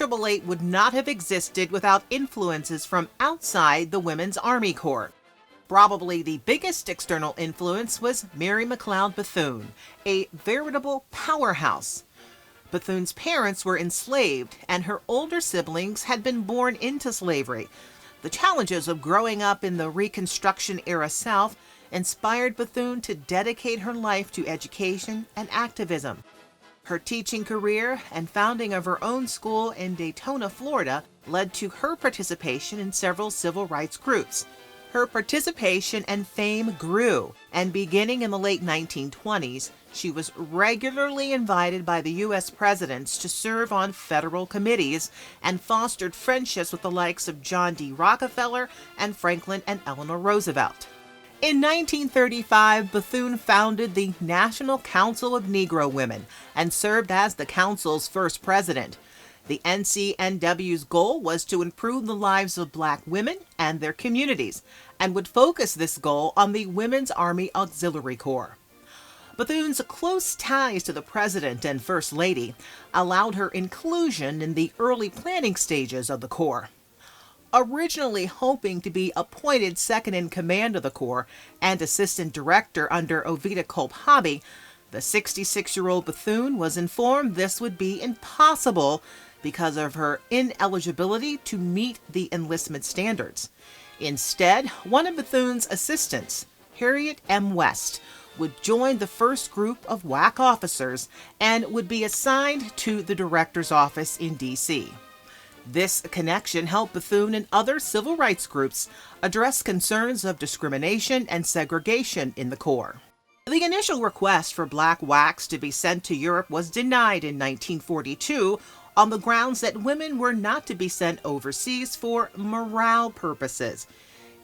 688 would not have existed without influences from outside the Women's Army Corps. Probably the biggest external influence was Mary McLeod Bethune, a veritable powerhouse. Bethune's parents were enslaved, and her older siblings had been born into slavery. The challenges of growing up in the Reconstruction-era South inspired Bethune to dedicate her life to education and activism. Her teaching career and founding of her own school in Daytona, Florida, led to her participation in several civil rights groups. Her participation and fame grew, and beginning in the late 1920s, she was regularly invited by the U.S. presidents to serve on federal committees and fostered friendships with the likes of John D. Rockefeller and Franklin and Eleanor Roosevelt. In 1935, Bethune founded the National Council of Negro Women and served as the council's first president. The NCNW's goal was to improve the lives of Black women and their communities, and would focus this goal on the Women's Army Auxiliary Corps. Bethune's close ties to the President and First Lady allowed her inclusion in the early planning stages of the Corps. Originally hoping to be appointed second in command of the Corps and assistant director under Ovida Culp Hobby, the 66-year-old Bethune was informed this would be impossible because of her ineligibility to meet the enlistment standards. Instead, one of Bethune's assistants, Harriet M. West, would join the first group of WAC officers and would be assigned to the director's office in D.C. This connection helped Bethune and other civil rights groups address concerns of discrimination and segregation in the Corps. The initial request for Black WACs to be sent to Europe was denied in 1942 on the grounds that women were not to be sent overseas for morale purposes.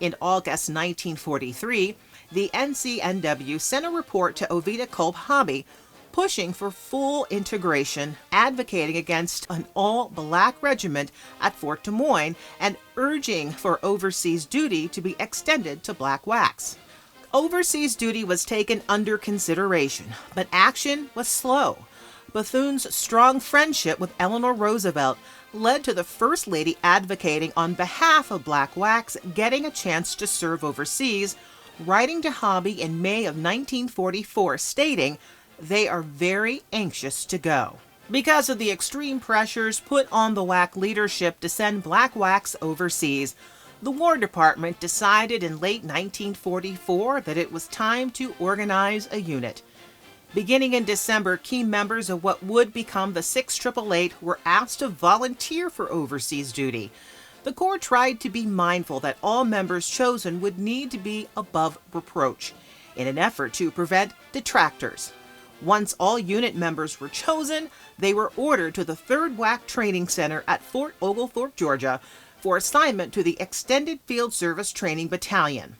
In August 1943, the NCNW sent a report to Ovida Culp Hobby pushing for full integration, advocating against an all-Black regiment at Fort Des Moines, and urging for overseas duty to be extended to Black WACs. Overseas duty was taken under consideration, but action was slow. Bethune's strong friendship with Eleanor Roosevelt led to the First Lady advocating on behalf of Black WACs getting a chance to serve overseas, writing to Hobby in May of 1944 stating, "They are very anxious to go." Because of the extreme pressures put on the WAC leadership to send Black WACs overseas, the War Department decided in late 1944 that it was time to organize a unit. Beginning in December, key members of what would become the 6888 were asked to volunteer for overseas duty. The Corps tried to be mindful that all members chosen would need to be above reproach, in an effort to prevent detractors. Once all unit members were chosen, they were ordered to the 3rd WAC Training Center at Fort Oglethorpe, Georgia, for assignment to the Extended Field Service Training Battalion.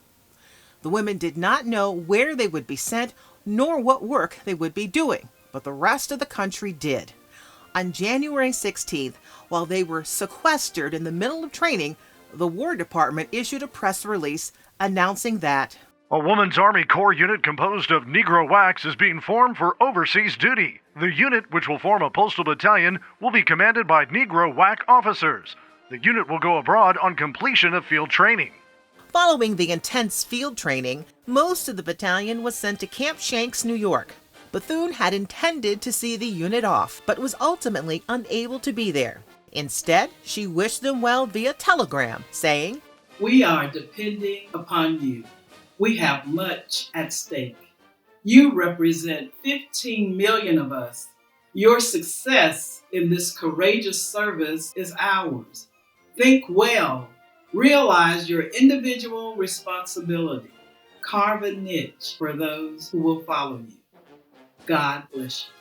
The women did not know where they would be sent nor what work they would be doing, but the rest of the country did. On January 16th, while they were sequestered in the middle of training, the War Department issued a press release announcing that a Women's Army Corps unit composed of Negro WACs is being formed for overseas duty. The unit, which will form a postal battalion, will be commanded by Negro WAC officers. The unit will go abroad on completion of field training. Following the intense field training, most of the battalion was sent to Camp Shanks, New York. Bethune had intended to see the unit off, but was ultimately unable to be there. Instead, she wished them well via telegram, saying, "We are depending upon you. We have much at stake. You represent 15 million of us. Your success in this courageous service is ours. Think well. Realize your individual responsibility. Carve a niche for those who will follow you. God bless you."